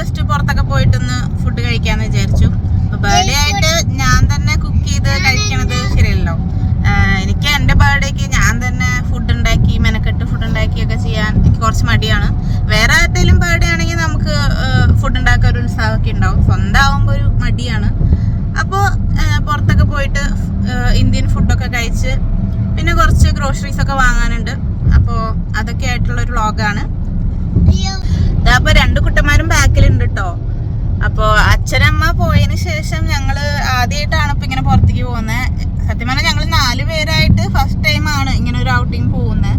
Just പുറത്തൊക്കെ പോയിട്ടൊന്ന് food കഴിക്കാന്ന് വിചാരിച്ചു. അപ്പൊ ബർത്ത്ഡേ ആയിട്ട് ഞാൻ തന്നെ കുക്ക് ചെയ്ത് കഴിക്കണത് ശരിയല്ലോ. എനിക്ക് എൻ്റെ ബർത്ത്ഡേക്ക് ഞാൻ തന്നെ ഫുഡ് ഉണ്ടാക്കി മെനക്കെട്ട് ഫുഡ് ഉണ്ടാക്കിയൊക്കെ ചെയ്യാൻ എനിക്ക് കുറച്ച് മടിയാണ്. വേറെ ആരുടെയും ബർത്ത്ഡേ ആണെങ്കിൽ നമുക്ക് ഫുഡ് ഉണ്ടാക്കാൻ ഒരു ഉത്സാഹമൊക്കെ ഉണ്ടാവും. സ്വന്തം ആവുമ്പോൾ ഒരു മടിയാണ്. അപ്പോൾ പുറത്തൊക്കെ പോയിട്ട് ഇന്ത്യൻ ഫുഡൊക്കെ കഴിച്ച് പിന്നെ കുറച്ച് ഗ്രോസറീസ് ഒക്കെ വാങ്ങാനുണ്ട്. അപ്പോൾ അതൊക്കെ ആയിട്ടുള്ളൊരു വ്ളോഗാണ്. അപ്പോൾ 2 കുട്ടന്മാരും ബാക്കിലുണ്ട് കേട്ടോ. അപ്പോൾ അച്ഛനമ്മ പോയതിന് ശേഷം ഞങ്ങൾ ആദ്യമായിട്ടാണ് ഇപ്പം ഇങ്ങനെ പുറത്തേക്ക് പോകുന്നത്. സത്യം പറഞ്ഞാൽ ഞങ്ങൾ 4 പേരായിട്ട് ഫസ്റ്റ് ടൈമാണ് ഇങ്ങനെ ഒരു ഔട്ടിങ് പോകുന്നത്.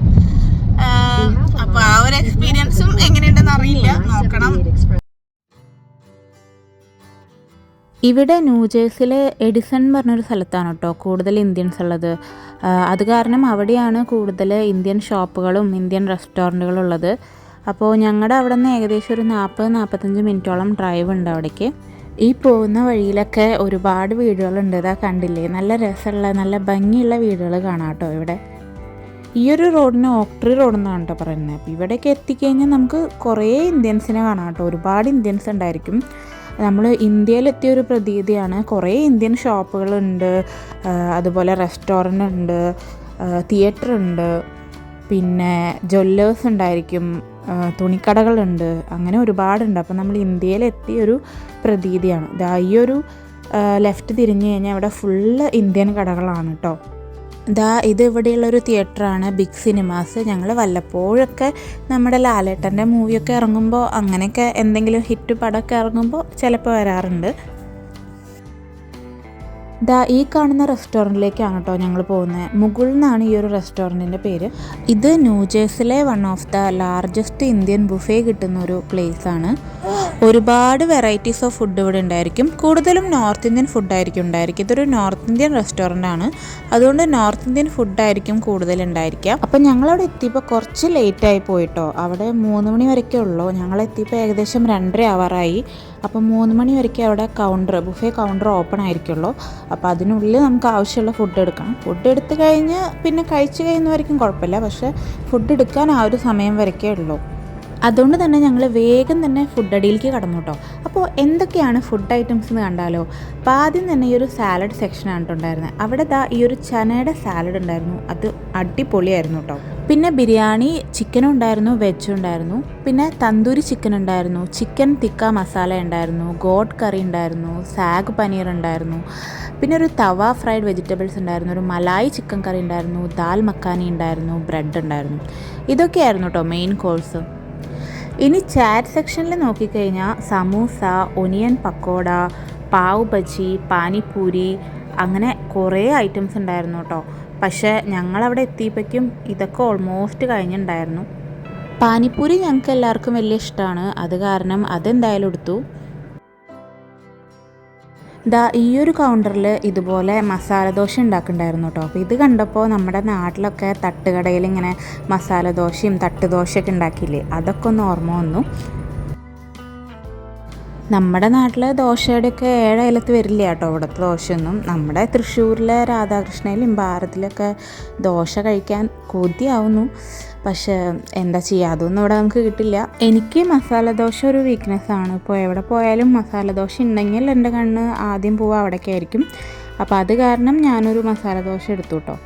അപ്പോൾ ആ ഒരു എക്സ്പീരിയൻസും എങ്ങനെയുണ്ടെന്ന് അറിയില്ല, നോക്കണം. ഇവിടെ ന്യൂജേഴ്സിയിലെ എഡിസൺ എന്ന് പറഞ്ഞൊരു സ്ഥലത്താണ് കേട്ടോ കൂടുതൽ ഇന്ത്യൻസ് ഉള്ളത്. അത് കാരണം അവിടെയാണ് കൂടുതൽ ഇന്ത്യൻ ഷോപ്പുകളും ഇന്ത്യൻ റെസ്റ്റോറൻറ്റുകളും ഉള്ളത്. അപ്പോൾ ഞങ്ങളുടെ അവിടെ നിന്ന് ഏകദേശം ഒരു 40-45 മിനിറ്റോളം ഡ്രൈവ് ഉണ്ട് അവിടേക്ക്. ഈ പോകുന്ന വഴിയിലൊക്കെ ഒരുപാട് വീടുകളുണ്ട്. ഇതാ കണ്ടില്ലേ, നല്ല രസമുള്ള നല്ല ഭംഗിയുള്ള വീടുകൾ കാണാം കേട്ടോ ഇവിടെ. ഈ ഒരു റോഡിന് ഓക്ട്രി റോഡ് എന്നാണ് കേട്ടോ പറയുന്നത്. അപ്പോൾ ഇവിടേക്ക് എത്തിക്കഴിഞ്ഞാൽ നമുക്ക് കുറേ ഇന്ത്യൻസിനെ കാണാം കേട്ടോ. ഒരുപാട് ഇന്ത്യൻസ് ഉണ്ടായിരിക്കും. നമ്മൾ ഇന്ത്യയിലെത്തിയൊരു പ്രതീതിയാണ്. കുറേ ഇന്ത്യൻ ഷോപ്പുകളുണ്ട്, അതുപോലെ റെസ്റ്റോറൻ്റ് ഉണ്ട്, തിയേറ്റർ ഉണ്ട്, പിന്നെ ജ്വല്ലേഴ്സ് ഉണ്ടായിരിക്കും, തുണിക്കടകളുണ്ട്, അങ്ങനെ ഒരുപാടുണ്ട്. അപ്പോൾ നമ്മൾ ഇന്ത്യയിലെത്തിയൊരു പ്രതീതിയാണ്. ഈ ഒരു ലെഫ്റ്റ് തിരിഞ്ഞ് കഴിഞ്ഞാൽ ഇവിടെ ഫുള്ള് ഇന്ത്യൻ കടകളാണ് കേട്ടോ. ഇത് ഇവിടെയുള്ളൊരു തിയേറ്ററാണ്, ബിഗ് സിനിമാസ്. ഞങ്ങൾ വല്ലപ്പോഴൊക്കെ നമ്മുടെ ലാലേട്ടൻ്റെ മൂവിയൊക്കെ ഇറങ്ങുമ്പോൾ അങ്ങനെയൊക്കെ എന്തെങ്കിലും ഹിറ്റ് പടമൊക്കെ ഇറങ്ങുമ്പോൾ ചിലപ്പോൾ വരാറുണ്ട്. ഈ കാണുന്ന റെസ്റ്റോറൻറ്റിലേക്കാണ് കേട്ടോ ഞങ്ങൾ പോകുന്നത്. മുകുൾ എന്നാണ് ഈ ഒരു റെസ്റ്റോറൻറ്റിൻ്റെ പേര്. ഇത് ന്യൂജേഴ്സിലെ one of the largest Indian buffet കിട്ടുന്ന ഒരു പ്ലേസാണ്. ഒരുപാട് വെറൈറ്റീസ് ഓഫ് ഫുഡ് ഇവിടെ ഉണ്ടായിരിക്കും. കൂടുതലും നോർത്ത് ഇന്ത്യൻ ഫുഡായിരിക്കും ഉണ്ടായിരിക്കും. ഇതൊരു നോർത്ത് ഇന്ത്യൻ റെസ്റ്റോറൻ്റ് ആണ്, അതുകൊണ്ട് നോർത്ത് ഇന്ത്യൻ ഫുഡായിരിക്കും കൂടുതൽ ഉണ്ടായിരിക്കുക. അപ്പം ഞങ്ങളവിടെ എത്തിയപ്പോൾ കുറച്ച് ലേറ്റായി പോയിട്ടോ. അവിടെ 3 മണി വരെയൊക്കെ ഉള്ളൂ. ഞങ്ങളെത്തിയപ്പോൾ ഏകദേശം 2:30 ആവാറായി. അപ്പോൾ 3 മണി വരെയൊക്കെ അവിടെ ബുഫേ കൗണ്ടർ ഓപ്പൺ ആയിരിക്കുള്ളൂ. അപ്പോൾ അതിനുള്ളിൽ നമുക്ക് ആവശ്യമുള്ള ഫുഡ് എടുക്കണം. ഫുഡ് എടുത്ത് കഴിഞ്ഞ് പിന്നെ കഴിച്ച് കഴിയുന്നവരേക്കും കുഴപ്പമില്ല, പക്ഷേ ഫുഡ് എടുക്കാൻ ആ ഒരു സമയം വരെയൊക്കെ ഉള്ളൂ. അതുകൊണ്ട് തന്നെ ഞങ്ങൾ വേഗം തന്നെ ഫുഡ് അടിയിലേക്ക് കടന്നു കേട്ടോ. അപ്പോൾ എന്തൊക്കെയാണ് ഫുഡ് ഐറ്റംസ് എന്ന് കണ്ടാലോ. അപ്പോൾ ആദ്യം തന്നെ ഈ ഒരു സാലഡ് സെക്ഷനാണ് ഉണ്ടായിരുന്നത്. അവിടെ ഈ ഒരു ചനയുടെ സാലഡ് ഉണ്ടായിരുന്നു, അത് അടിപൊളിയായിരുന്നു കേട്ടോ. പിന്നെ ബിരിയാണി, ചിക്കനും ഉണ്ടായിരുന്നു, വെജും ഉണ്ടായിരുന്നു. പിന്നെ തന്തൂരി ചിക്കൻ ഉണ്ടായിരുന്നു, ചിക്കൻ തിക്ക മസാല ഉണ്ടായിരുന്നു, ഗോഡ് കറി ഉണ്ടായിരുന്നു, സാഗ് പനീർ ഉണ്ടായിരുന്നു, പിന്നെ ഒരു തവ ഫ്രൈഡ് വെജിറ്റബിൾസ് ഉണ്ടായിരുന്നു, ഒരു മലായി ചിക്കൻ കറി ഉണ്ടായിരുന്നു, ദാൽ മക്കാനി ഉണ്ടായിരുന്നു, ബ്രെഡ് ഉണ്ടായിരുന്നു. ഇതൊക്കെയായിരുന്നു കേട്ടോ മെയിൻ കോഴ്സ്. ഇനി ചാറ്റ് സെക്ഷനിൽ നോക്കിക്കഴിഞ്ഞാൽ സമൂസ, ഒനിയൻ പക്കോട, പാവ് ബജി, പാനിപ്പൂരി, അങ്ങനെ കുറേ ഐറ്റംസ് ഉണ്ടായിരുന്നു കേട്ടോ. പക്ഷേ ഞങ്ങളവിടെ എത്തിയപ്പോഴേക്കും ഇതൊക്കെ ഓൾമോസ്റ്റ് കഴിഞ്ഞിട്ടുണ്ടായിരുന്നു. പാനിപ്പൂരി ഞങ്ങൾക്ക് എല്ലാവർക്കും വലിയ ഇഷ്ടമാണ്, അത് കാരണം അതെന്തായാലും എടുത്തു. ഈ ഒരു കൗണ്ടറിൽ ഇതുപോലെ മസാല ദോശ ഉണ്ടാക്കുന്നുണ്ടായിരുന്നു കേട്ടോ. അപ്പോൾ ഇത് കണ്ടപ്പോൾ നമ്മുടെ നാട്ടിലൊക്കെ തട്ടുകടയിൽ ഇങ്ങനെ മസാല ദോശയും തട്ടുദോശയൊക്കെ ഉണ്ടാക്കിയില്ലേ, അതൊക്കെ ഒന്ന് ഓർമ്മ വന്നു. നമ്മുടെ നാട്ടിൽ ദോശയുടെയൊക്കെ 7 അയലത്ത് വരില്ല കേട്ടോ ഇവിടുത്തെ ദോശയൊന്നും. നമ്മുടെ തൃശ്ശൂരിലെ രാധാകൃഷ്ണയിലും ഭാരതിലൊക്കെ ദോശ കഴിക്കാൻ കൊതിയാവുന്നു. പക്ഷേ എന്താ ചെയ്യുക, അതൊന്നും ഇവിടെ നമുക്ക് കിട്ടില്ല. എനിക്ക് മസാല ദോശ ഒരു വീക്ക്നെസ്സാണ്. ഇപ്പോൾ എവിടെ പോയാലും മസാല ദോശ ഉണ്ടെങ്കിൽ എൻ്റെ കണ്ണ് ആദ്യം പോവുക അവിടേക്ക് ആയിരിക്കും. അപ്പോൾ അത് കാരണം ഞാനൊരു മസാല ദോശ എടുത്തു കേട്ടോ.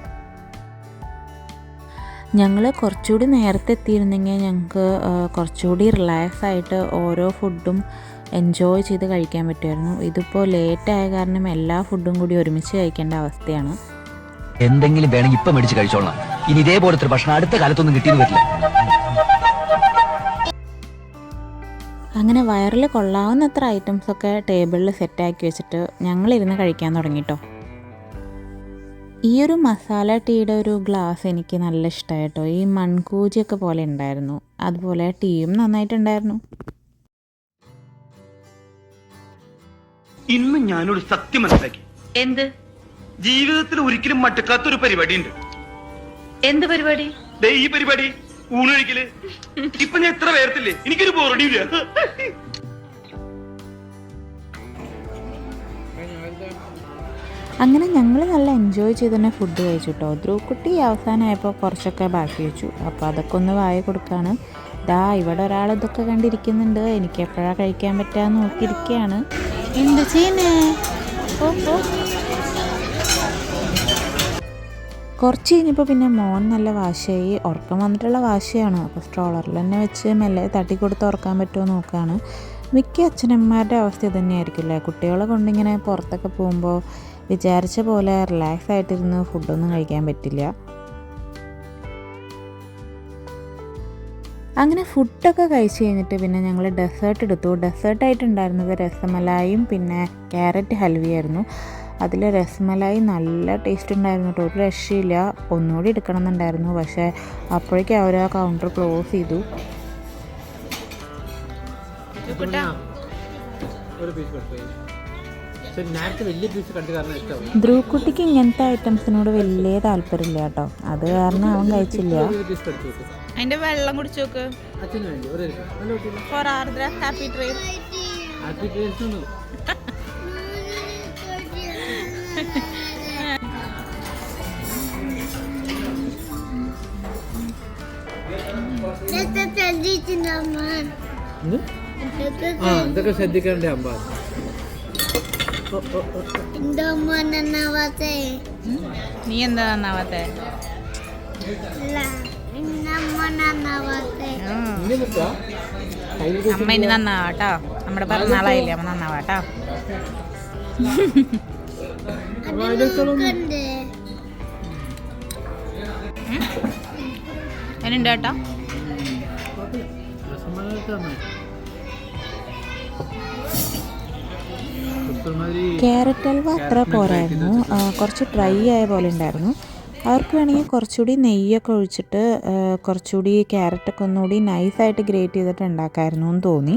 ഞങ്ങൾ കുറച്ചുകൂടി നേരത്തെ എത്തിയിരുന്നെങ്കിൽ ഞങ്ങൾക്ക് കുറച്ചുകൂടി റിലാക്സ് ആയിട്ട് ഓരോ ഫുഡും എൻജോയ് ചെയ്ത് കഴിക്കാൻ പറ്റുമായിരുന്നു. ഇതിപ്പോൾ ലേറ്റായ കാരണം എല്ലാ ഫുഡും കൂടി ഒരുമിച്ച് കഴിക്കേണ്ട അവസ്ഥയാണ്. എന്തെങ്കിലും വേണമെങ്കിൽ ഇപ്പം മേടിച്ച് കഴിച്ചോളാം. ഇനി ഇതേപോലത്തെ ഭക്ഷണം അടുത്ത കാലത്തൊന്നും കിട്ടിയെന്ന് വരില്ല. അങ്ങനെ വയറിൽ കൊള്ളാവുന്നത്ര ഐറ്റംസൊക്കെ ടേബിളിൽ സെറ്റാക്കി വെച്ചിട്ട് ഞങ്ങളിരുന്ന് കഴിക്കാൻ തുടങ്ങിട്ടോ. ഈ ഒരു മസാല ടീയുടെ ഒരു ഗ്ലാസ് എനിക്ക് നല്ല ഇഷ്ടമായിട്ടോ. ഈ മൺകൂജിയൊക്കെ പോലെ ഉണ്ടായിരുന്നു, അതുപോലെ ടീയും നന്നായിട്ടുണ്ടായിരുന്നു. ഇന്ന് ഞാനൊരു സത്യം മനസ്സിലാക്കി. എന്ത്? ജീവിതത്തിൽ ഒരിക്കലും മടുക്കാത്തൊരു പരിപാടി ഉണ്ട്. എന്ത് പരിപാടി? ഈ പരിപാടി ഊണ് കഴിക്കല്. ഇപ്പൊ ഞാൻ എത്ര പേർത്തില്ലേ, എനിക്കൊരു ബോറടിയില്ല. അങ്ങനെ ഞങ്ങൾ നല്ല എൻജോയ് ചെയ്ത് തന്നെ ഫുഡ് കഴിച്ചു കേട്ടോ. ധ്രുവക്കുട്ടി അവസാനമായപ്പോൾ കുറച്ചൊക്കെ ബാക്കി വെച്ചു. അപ്പോൾ അതൊക്കെ ഒന്ന് വായ കൊടുക്കാണ്. ദാ ഇവിടെ ഒരാൾ ഇതൊക്കെ കണ്ടിരിക്കുന്നുണ്ട്. എനിക്ക് എപ്പോഴാണ് കഴിക്കാൻ പറ്റാന്ന് നോക്കിയിരിക്കുകയാണ്. എന്ത് ചെയ്യുന്നേ? കുറച്ച് കഴിഞ്ഞപ്പോൾ പിന്നെ മോൻ നല്ല വാശിയായി. ഉറക്കം വന്നിട്ടുള്ള വാശിയാണ്. അപ്പോൾ സ്ട്രോളറിൽ തന്നെ വെച്ച് മെല്ലെ തട്ടിക്കൊടുത്ത് ഉറക്കാൻ പറ്റുമോ നോക്കുകയാണ്. മിക്ക അച്ഛനമ്മമാരുടെ അവസ്ഥ ഇതുതന്നെയായിരിക്കില്ലേ. കുട്ടികളെ കൊണ്ടിങ്ങനെ പുറത്തൊക്കെ പോകുമ്പോൾ വിചാരിച്ച പോലെ റിലാക്സ് ആയിട്ടിരുന്ന് ഫുഡൊന്നും കഴിക്കാൻ പറ്റില്ല. അങ്ങനെ ഫുഡൊക്കെ കഴിച്ച് കഴിഞ്ഞിട്ട് പിന്നെ ഞങ്ങൾ ഡെസേർട്ട് എടുത്തു. ഡെസേർട്ടായിട്ടുണ്ടായിരുന്നത് രസമലായും പിന്നെ ക്യാരറ്റ് ഹൽവയായിരുന്നു. അതിൽ രസമലായി നല്ല ടേസ്റ്റ് ഉണ്ടായിരുന്നു കേട്ടോ, ഒരു രക്ഷയില്ല. ഒന്നുകൂടി എടുക്കണം എന്നുണ്ടായിരുന്നു, പക്ഷേ അപ്പോഴേക്കും അവർ ആ കൗണ്ടർ ക്ലോസ് ചെയ്തു. ധ്രുവക്കുട്ടിക്ക് ഇങ്ങനത്തെ ഐറ്റംസിനോട് വലിയ താല്പര്യമില്ല കേട്ടോ, അത് കാരണം അവൻ കഴിച്ചില്ല. അതിന്റെ വെള്ളം കുടിച്ചു നോക്ക്. ഫോർ ആർദ്ര ഹാപ്പി ട്രീ. ഇതൊക്കെ ശ്രദ്ധിക്കണ്ടേ അമ്മ? നീ എന്താ നന്നാവാത്തെ? അമ്മ ഇനി നന്നാവാട്ടോ, നമ്മുടെ പിറന്നാളായില്ലേ, അമ്മ നന്നാവാട്ടോ. എന്നുണ്ട് കേട്ടോ. ക്യാരറ്റ് ഹൽവ അത്ര പോരായിരുന്നു, കുറച്ച് ഡ്രൈ ആയ പോലെ ഉണ്ടായിരുന്നു. അവർക്ക് വേണമെങ്കിൽ കുറച്ചുകൂടി നെയ്യൊക്കെ ഒഴിച്ചിട്ട് കുറച്ചുകൂടി ക്യാരറ്റൊക്കെ ഒന്നുകൂടി നൈസായിട്ട് ഗ്രേറ്റ് ചെയ്തിട്ട് ഉണ്ടാക്കാമായിരുന്നു എന്ന് തോന്നി.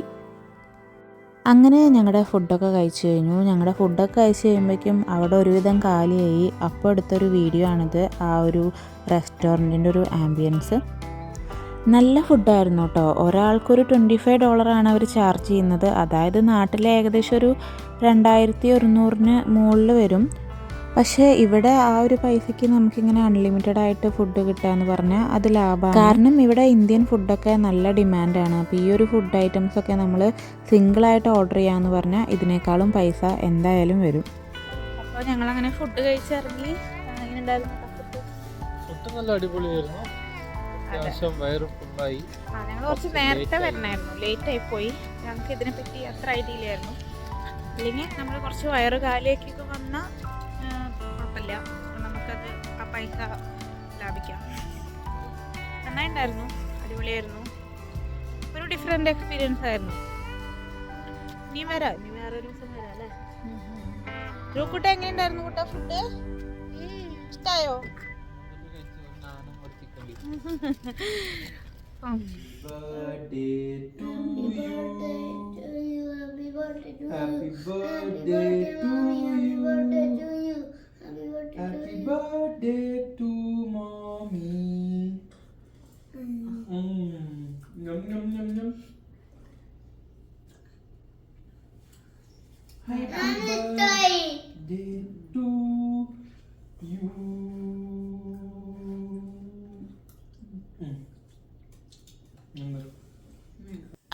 അങ്ങനെ ഞങ്ങളുടെ ഫുഡൊക്കെ കഴിച്ച് കഴിഞ്ഞു. ഞങ്ങളുടെ ഫുഡൊക്കെ കഴിച്ച് കഴിയുമ്പോഴേക്കും അവിടെ ഒരുവിധം കാലിയായി. അപ്പോൾ എടുത്തൊരു വീഡിയോ ആണിത്, ആ ഒരു റെസ്റ്റോറൻറ്റിൻ്റെ ഒരു ആംബിയൻസ്. നല്ല ഫുഡായിരുന്നു കേട്ടോ. ഒരാൾക്കൊരു $25 അവർ ചാർജ് ചെയ്യുന്നത്. അതായത് നാട്ടിലെ ഏകദേശം ഒരു 2100 മുകളിൽ വരും. പക്ഷേ ഇവിടെ ആ ഒരു പൈസയ്ക്ക് നമുക്കിങ്ങനെ അൺലിമിറ്റഡ് ആയിട്ട് ഫുഡ് കിട്ടുകയെന്ന് പറഞ്ഞാൽ അത് ലാഭമാണ്. കാരണം ഇവിടെ ഇന്ത്യൻ ഫുഡൊക്കെ നല്ല ഡിമാൻഡാണ്. അപ്പോൾ ഈ ഒരു ഫുഡ് ഐറ്റംസൊക്കെ നമ്മൾ സിംഗിളായിട്ട് ഓർഡർ ചെയ്യാമെന്ന് പറഞ്ഞാൽ ഇതിനേക്കാളും പൈസ എന്തായാലും വരും. അപ്പോൾ ഞങ്ങളങ്ങനെ ഫുഡ് കഴിച്ചിറങ്ങി. ഫുഡ് നല്ല അടിപൊളിയായിരുന്നു. ഞങ്ങൾ കുറച്ച് നേരത്തെ വരണമായിരുന്നു, ലേറ്റ് ആയി പോയി. ഞങ്ങൾക്ക് ഇതിനെപ്പറ്റി അത്ര ഐഡിയ ഇല്ലായിരുന്നു. അല്ലെങ്കിൽ നമ്മൾ കുറച്ച് വയറ് കാലിയാക്കിയൊക്കെ വന്നാൽ കുഴപ്പമില്ല, നമുക്കത് ആ പൈസ ലാഭിക്കാം. നന്നായിട്ടുണ്ടായിരുന്നു, അടിപൊളിയായിരുന്നു, ഒരു ഡിഫറെൻ്റ് എക്സ്പീരിയൻസ് ആയിരുന്നു. ഇനി വരാം, ഇനി വേറൊരു ദിവസം വരാം അല്ലേ. ധ്രുവക്കുട്ട എങ്ങനെയുണ്ടായിരുന്നു കുട്ടാ ഫുഡ്? ഇഷ്ടമായോ?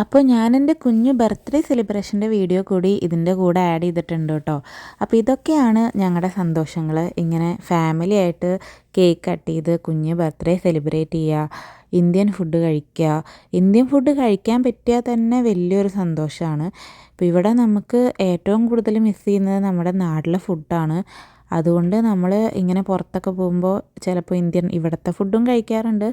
അപ്പോൾ ഞാൻ എൻ്റെ കുഞ്ഞു ബർത്ത്ഡേ സെലിബ്രേഷൻ്റെ വീഡിയോ കൂടി ഇതിൻ്റെ കൂടെ ആഡ് ചെയ്തിട്ടുണ്ട് കേട്ടോ. അപ്പോൾ ഇതൊക്കെയാണ് ഞങ്ങളുടെ സന്തോഷങ്ങൾ. ഇങ്ങനെ ഫാമിലി ആയിട്ട് കേക്ക് കട്ട് ചെയ്ത് കുഞ്ഞ് ബർത്ത്ഡേ സെലിബ്രേറ്റ് ചെയ്യുക, ഇന്ത്യൻ ഫുഡ് കഴിക്കുക. ഇന്ത്യൻ ഫുഡ് കഴിക്കാൻ പറ്റിയാൽ തന്നെ വലിയൊരു സന്തോഷമാണ്. അപ്പോൾ ഇവിടെ നമുക്ക് ഏറ്റവും കൂടുതൽ മിസ് ചെയ്യുന്നത് നമ്മുടെ നാട്ടിലെ ഫുഡാണ്. അതുകൊണ്ട് നമ്മൾ ഇങ്ങനെ പുറത്തൊക്കെ പോകുമ്പോൾ ചിലപ്പോൾ ഇവിടുത്തെ ഫുഡും കഴിക്കാറുണ്ട്.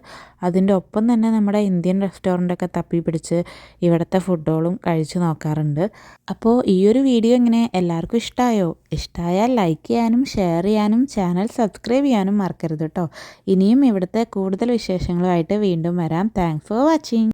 അതിൻ്റെ ഒപ്പം തന്നെ നമ്മുടെ ഇന്ത്യൻ റെസ്റ്റോറൻറ്റൊക്കെ തപ്പി പിടിച്ച് ഇവിടുത്തെ ഫുഡുകളും കഴിച്ച് നോക്കാറുണ്ട്. അപ്പോൾ ഈ ഒരു വീഡിയോ ഇങ്ങനെ എല്ലാവർക്കും ഇഷ്ടമായോ? ഇഷ്ടമായാൽ ലൈക്ക് ചെയ്യാനും ഷെയർ ചെയ്യാനും ചാനൽ സബ്സ്ക്രൈബ് ചെയ്യാനും മറക്കരുത് കേട്ടോ. ഇനിയും ഇവിടുത്തെ കൂടുതൽ വിശേഷങ്ങളുമായിട്ട് വീണ്ടും വരാം. Thanks for watching.